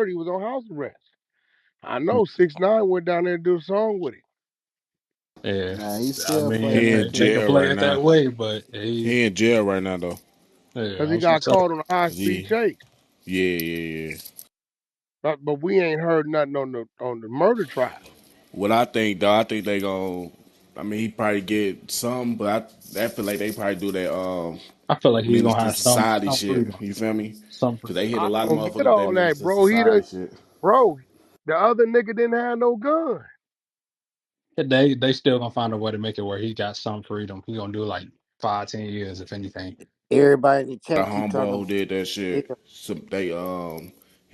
he was on house arrest. I know 6ix9ine went down there to do a song with him Yeah, Nah, he's I still mean playing He that in they can jail kid. play right it now. that way, but he, He in jail right now though. yeah, because I he was gonna got say. caught on a high 'Cause speed he, chase. yeah. But we ain't heard nothing on the murder trial. What I think though, I think they gon' I mean, he probably get some, but I feel like they probably do that I feel like he's menace gonna to have society some shit. freedom, You feel me? some Cause freedom. they hit a I lot of don't get motherfuckers with that all menace that, to bro. society shit. Bro, the other nigga didn't have no gun. They still gonna find a way to make it where he got some freedom. He gonna do like 5, 10 years if anything. Everybody in the The chat keep homeboy talking who did that about shit, some, they he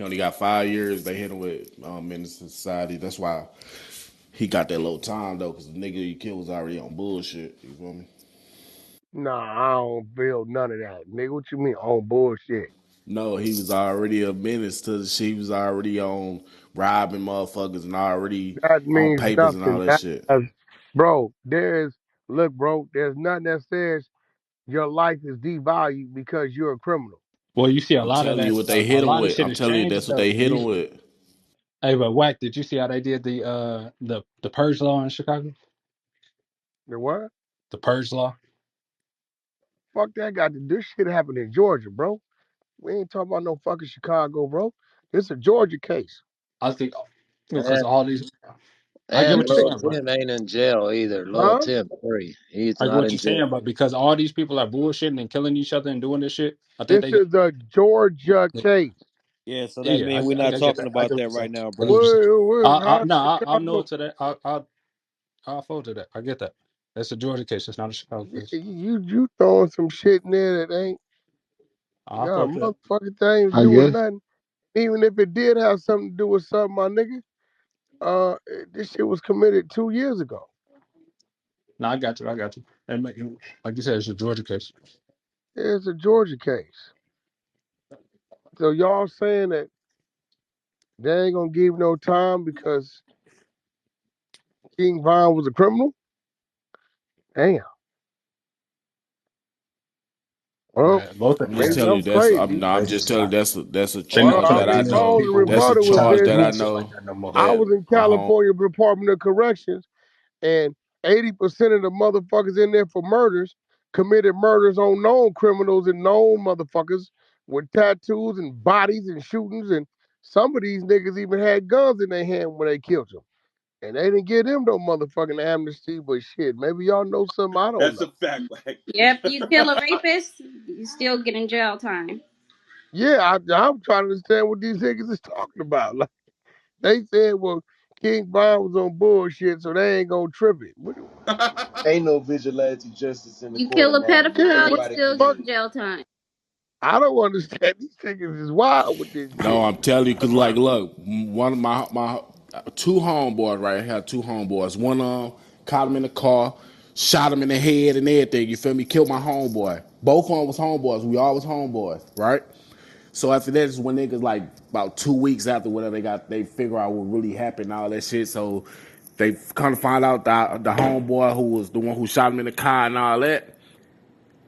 only got 5 years. They hit him with menace to society. That's why he got that little time though, cause the nigga he killed was already on bullshit. You feel me? Nah, I don't feel none of that. Nigga, what you mean on bullshit? No, he was already a menace to the shit. He was already on robbing motherfuckers and already That on means papers and all nothing. that That shit. has, bro, look, bro, there's nothing that says your life is devalued because you're a criminal. Well, you see a I'm lot of telling that. you what they A hit him lot of with. shit I'm has telling you changed that's what though. they hit him with. Hey, but Wack, did you see how they did the purge law in Chicago? The what? The purge law. Fuck that got to this shit happened in Georgia, bro. We ain't talking about no fucking Chicago, bro. This a Georgia case. I think because And all these. I get and You what you're Lil think, saying, but Tim ain't in jail either. Lil huh? Tim free. He's I get not what in you're jail. saying, but because all these people are bullshitting and killing each other and doing this shit, I think This they. is a Georgia case. Yeah, so that Yeah, means we're not I get talking that. I about get what that you're saying. right now, I get what brother. you're saying. How's No, I'm no Chicago? to that. I'll fold to that. I get that. That's a Georgia case. It's not a Chicago case. You throwing some shit in there that ain't I'll got a fold to that. motherfucking thing to I do with guess. nothing. Even if it did have something to do with something, my nigga, this shit was committed 2 years ago. No, I got you. I got you. And like you said, it's a Georgia case. It's a Georgia case. So y'all saying that they ain't gonna give no time because King Von was a criminal? Damn. Well, Both of I'm them just maybe have. telling you I'm that's crazy. no, I'm They just just telling you not. that's a They're Well, not charge that trying to I do my no. know. only People That's a rebuttal was charge who this, that do I look, shit like know that no more. I that was in a home California Department of Corrections, and 80% of the motherfuckers in there for murders committed murders on known criminals and known motherfuckers with tattoos and bodies and shootings, and some of these niggas even had guns in their hand when they killed them. And they didn't give them no motherfucking amnesty, but shit, maybe y'all know something I don't That's know. a fact, like. Yep, you kill a rapist, you still get in jail time. Yeah, I'm trying to understand what these niggas is talking about. Like they said, well, King Von was on bullshit, so they ain't gonna trip it. Ain't no vigilante justice in the You court kill of a law. Yeah, pedophile, what you Everybody the still can get fuck? get it. jail time. I don't understand. These niggas is wild with this No, shit. I'm telling you, cause like, look, one of my two homeboys right here, two homeboys. One caught him in the car, shot him in the head and everything. You feel me? Killed my homeboy. Both of them was homeboys. We all was homeboys, right? So after that is when niggas like about 2 weeks after whatever they figure out what really happened and all that shit. So they kind of find out that the homeboy who was the one who shot him in the car and all that.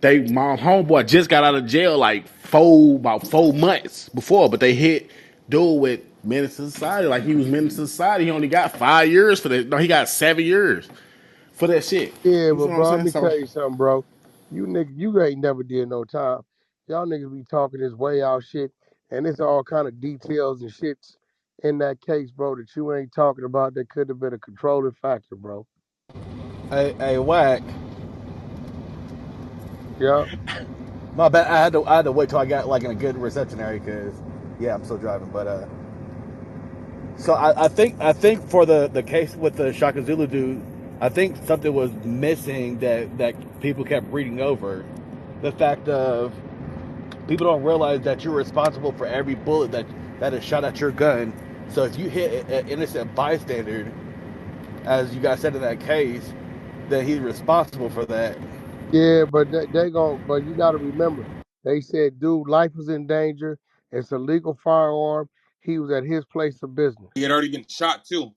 My homeboy just got out of jail like about 4 months before, but they hit dude with menace to society. Like he was menace to society. He only got 5 years for that. No, he got 7 years for that shit. Yeah, You but feel what I'm bro, let saying? me So tell you something, bro. You niggas, you ain't never did no time. Y'all niggas be talking this way out shit, and it's all kind of details and shits in that case, bro, that you ain't talking about that could have been a controlling factor, bro. Hey, Wack. Yeah. My bad. I had to wait till I got like in a good reception area because yeah, I'm still driving. But so I think for the case with the Shaka Zulu dude, I think something was missing that people kept reading over. The fact of people don't realize that you're responsible for every bullet that is shot at your gun. So if you hit an innocent bystander, as you guys said in that case, then he's responsible for that. Yeah, but but you got to remember, they said, dude, life was in danger. It's a legal firearm. He was at his place of business. He had already been shot too.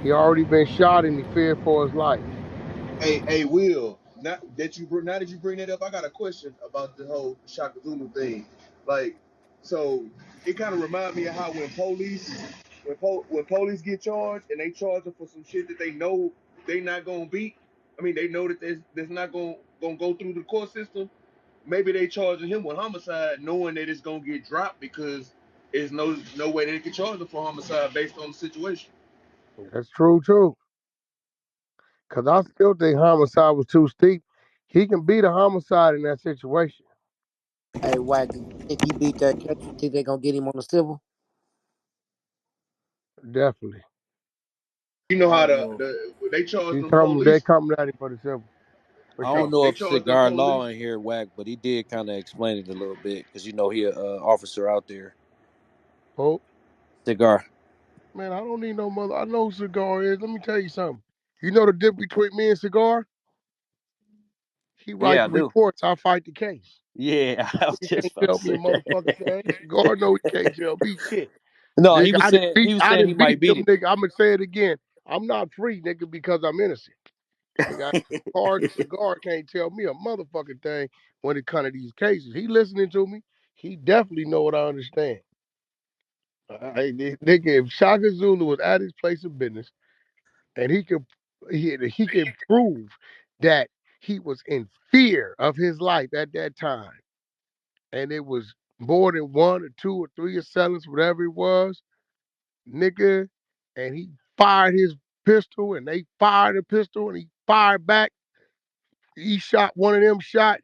He already been shot and he feared for his life. Hey, Will. Now that you bring that up, I got a question about the whole Shaka Zulu thing. Like, So it kind of reminds me of how when police get charged and they charge them for some shit that they know they not gonna beat. I mean, they know that there's not gonna go through the court system. Maybe they charging him with homicide, knowing that it's gonna get dropped because there's no way they can charge him for homicide based on the situation. That's true too. Cause I still think homicide was too steep. He can beat a homicide in that situation. Hey, Wack, do you think he beat that case? You think they gonna get him on the civil? Definitely. You know I how don't know. they charge He them come they police. coming at him for the civil. For I don't sure. know They if charge them Cigar Law police. in here, Wack, but he did kind of explain it a little bit because he a officer out there. Oh, Cigar. man, I don't need no mother. I know who Cigar is. Let me tell you something. You know the difference between me and Cigar? He write Yeah, I the do. reports, I fight the case. Yeah, I was He just can't about to tell me a say motherfucking that. thing. Cigar know he can't tell me shit. No, Nigga, he was I saying he didn't beat might beat them him. nigga. I'ma say it again. I'm not free, nigga, because I'm innocent. Nigga, cigar can't tell me a motherfucking thing when it comes to these cases. He listening to me. He definitely know what I understand. Nigga, if Shaka Zulu was at his place of business and he can prove that he was in fear of his life at that time, and it was more than one or two or three assailants, whatever it was, nigga, and he fired his pistol and they fired a pistol and he fired back. He shot one of them shot,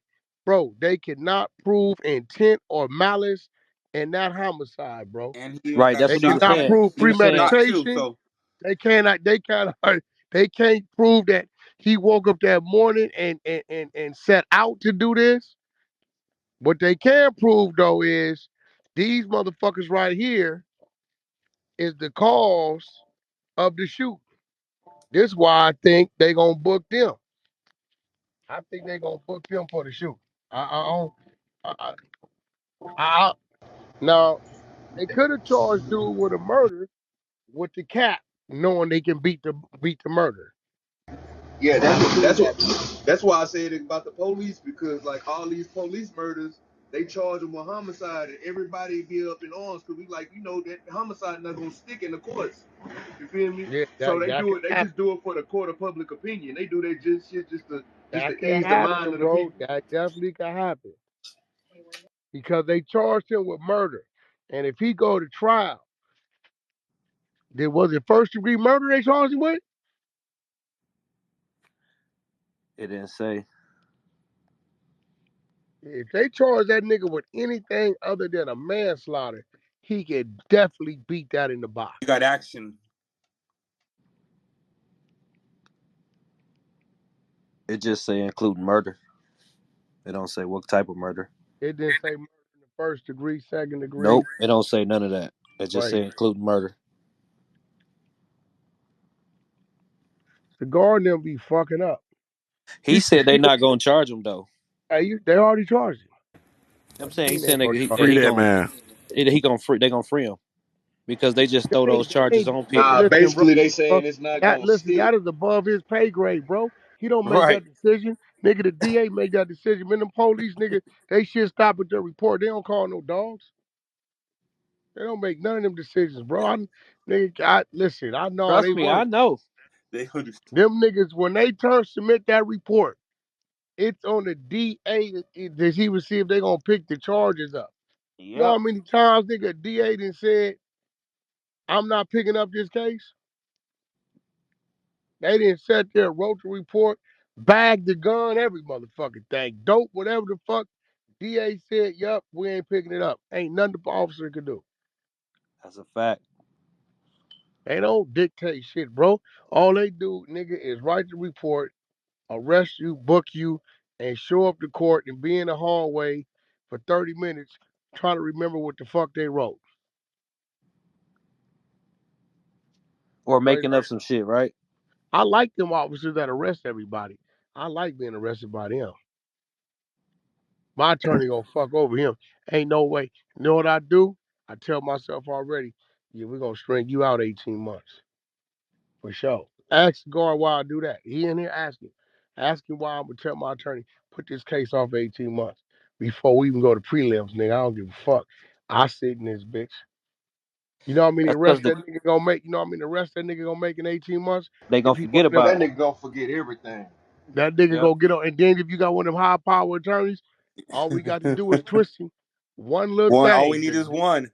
bro. They cannot prove intent or malice in that homicide, bro. And he Right, that's They what he was shot cannot saying. at prove He was saying, shot too. premeditation. So They cannot. They cannot. They can't prove that he woke up that morning and set out to do this. What they can prove though is these motherfuckers right here is the cause of the shoot. This is why I think they gonna book them. I think they gonna book them for the shoot. I don't. I, I, now they could have charged dude with a murder with the cap, knowing they can beat the murder. Yeah, They can do that. that's why I said it about the police because like all these police murders, they charge them with homicide and everybody be up in arms because we like that homicide not gonna stick in the courts. You feel me? Yeah, So they that do can it. They happen. just do it for the court of public opinion. They do that just shit just That to can ease the mind happen, of the bro. people. That definitely can happen because they charged him with murder, and if he go to trial, then was it first degree murder they charged him with? it didn't say. If they charge that nigga with anything other than a manslaughter, he can definitely beat that in the box. you got action. It just say including murder. It don't say what type of murder. It didn't say murder in the first degree, second degree. Nope, it don't say none of that. It just say Wait, including murder. Cigar and them be fucking up. He said they not gonna charge him though. They already charged him. I'm What you saying mean he's they saying already charged that Free he that gonna man. he gonna free they gonna free him because they just him? throw those charges on Nah, people. Listen, bro. basically they saying it's not That gonna listen, stick. that is above his pay grade, bro. He don't make Right. that decision. Nigga, the DA make that decision. Man, them police, nigga, they should stop at their report. They don't call no dogs. They don't make none of them decisions, bro. Listen, I know how Trust they me, I work. know. They understand. Them niggas, when they submit that report, it's on the DA that he will see if they gonna pick the charges up. You know Yep. how many times nigga DA done said, I'm not picking up this case? They didn't sit there, wrote the report, bagged the gun, every motherfucking thing. Dope, whatever the fuck. DA said, yup, we ain't picking it up. Ain't nothing the officer could do. That's a fact. They don't dictate shit, bro. All they do, nigga, is write the report, arrest you, book you, and show up to court and be in the hallway for 30 minutes trying to remember what the fuck they wrote. Or Straight making up. up some shit, right? I like them officers that arrest everybody. I like being arrested by them. My attorney gonna fuck over him. Ain't no way. You know what I do? I tell myself already, yeah, we're gonna string you out 18 months. For sure. Ask the guard why I do that. He in here asking. Asking why I'm gonna tell my attorney, put this case off 18 months before we even go to prelims, nigga. I don't give a fuck. I sit in this bitch. You know how many That's because arrests that nigga gonna make? You know how many arrests that nigga gonna make in 18 months? they If gonna he one forget of them, about That it. nigga gonna forget everything. that nigga Yep. gonna get on. And then if you got one of them high power attorneys, all we got to do is twist him. One little One, all we thing. need is one.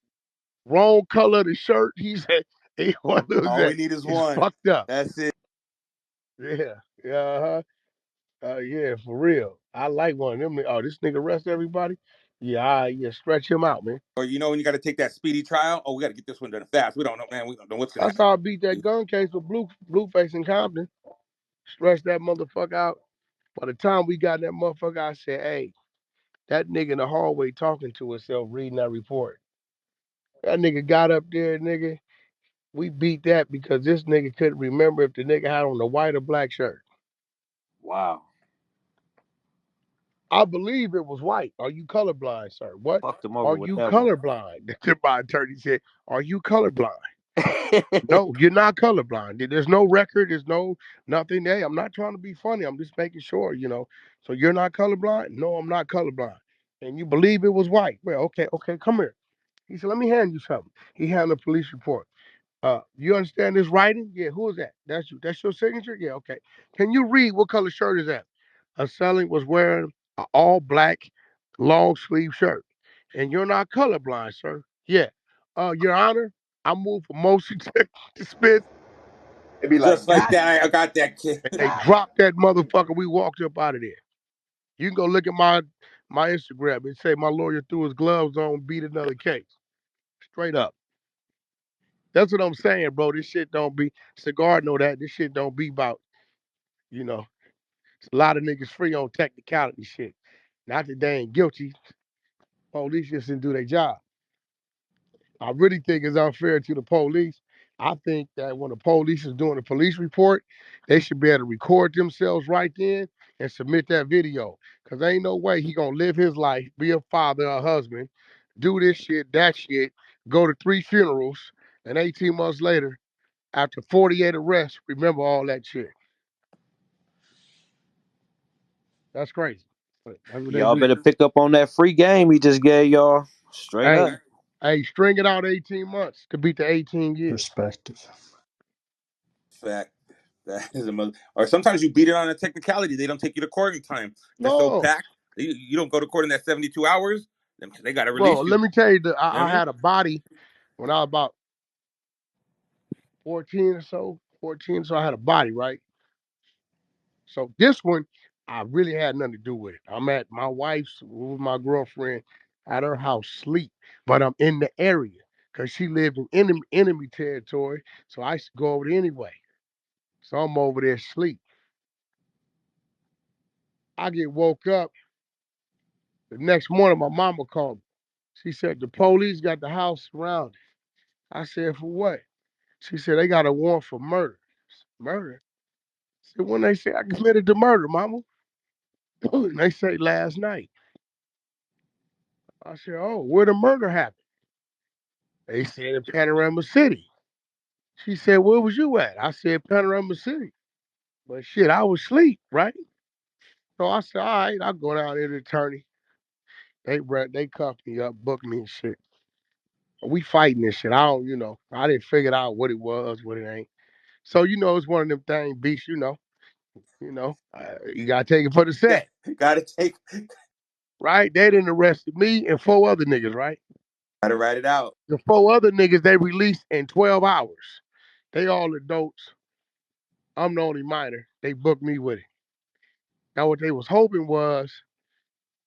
Wrong color of the shirt. He said, he one little All we thing. need is It's one. fucked up. That's it. Yeah. Yeah. Yeah, for real. I like one of them. Oh, this nigga arrest everybody? Yeah, yeah, stretch him out, man. Or you know when you got to take that speedy trial. Oh, we got to get this one done fast. We don't know, man. We don't know what's gonna That's happen. how I beat that gun case with Blueface in Compton. Stretch that motherfucker out. By the time we got that motherfucker, I said, hey, that nigga in the hallway talking to himself, reading that report. That nigga got up there, nigga. We beat that because this nigga couldn't remember if the nigga had on the white or black shirt. Wow. I believe it was white. Are you colorblind, sir? What? Fucked him over Are with you that one. colorblind? My attorney said, are you colorblind? No, you're not colorblind. There's no record. There's no nothing. Hey, I'm not trying to be funny. I'm just making sure, you know. So you're not colorblind? No, I'm not colorblind. And you believe it was white? Well, okay, come here. He said, let me hand you something. He handed a police report. You understand this writing? Yeah, who is that? That's you. That's your signature? Yeah, okay. Can you read what color shirt is that? Selling was wearing an all black long sleeve shirt. And you're not colorblind, sir. Yeah. Your Honor, I move for motion to dismiss. It be like, Just like got that, I got that kid. And they dropped that motherfucker. We walked up out of there. You can go look at my Instagram and say my lawyer threw his gloves on, beat another case. Straight up. That's what I'm saying, bro. This shit don't be cigar know that. This shit don't be about, you know, a lot of niggas free on technicality shit. Not that they ain't guilty. Police just didn't do their job. I really think it's unfair to the police. I think that when the police is doing a police report, they should be able to record themselves right then and submit that video. Cause ain't no way he gonna live his life, be a father, a husband, do this shit, that shit, go to 3 funerals, and 18 months later, after 48 arrests, remember all that shit. That's crazy. But that's what they Y'all do. better pick up on that free game he just gave y'all. Straight Hey, up. hey, string it out 18 months to beat the 18 years. Perspective. Fact. That is a mother. Or sometimes you beat it on a technicality. They don't take you to court in time. They're so No, packed. You don't go to court in that 72 hours. They got to bro, release you. let me tell you, You know what I I mean? had a body when I was about 14 or so, 14. So I had a body, right? So this one, I really had nothing to do with it. I'm at my wife's, with my girlfriend, at her house sleep, but I'm in the area because she lived in enemy territory. So I used to go over there anyway. So I'm over there sleep. I get woke up the next morning. My mama called me. She said the police got the house surrounded. I said for what? She said they got a warrant for murder. Murder? I said when they say I committed the murder, mama. And they say last night. I said, oh, where the murder happened? They said in Panorama City. She said, where was you at? I said Panorama City. But shit, I was asleep, right? So I said, all right, I'll go down there to the attorney. They cuffed me up, booked me and shit. We fighting this shit. I don't, I didn't figure out what it was, what it ain't. So it's one of them things, beast. You gotta take it for the Yeah, set, got to take. right? They didn't arrested me and 4 other niggas, right? Got to write it out. The 4 other niggas they released in 12 hours. They all adults. I'm the only minor. They booked me with it. Now what they was hoping was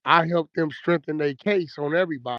I helped them strengthen their case on everybody.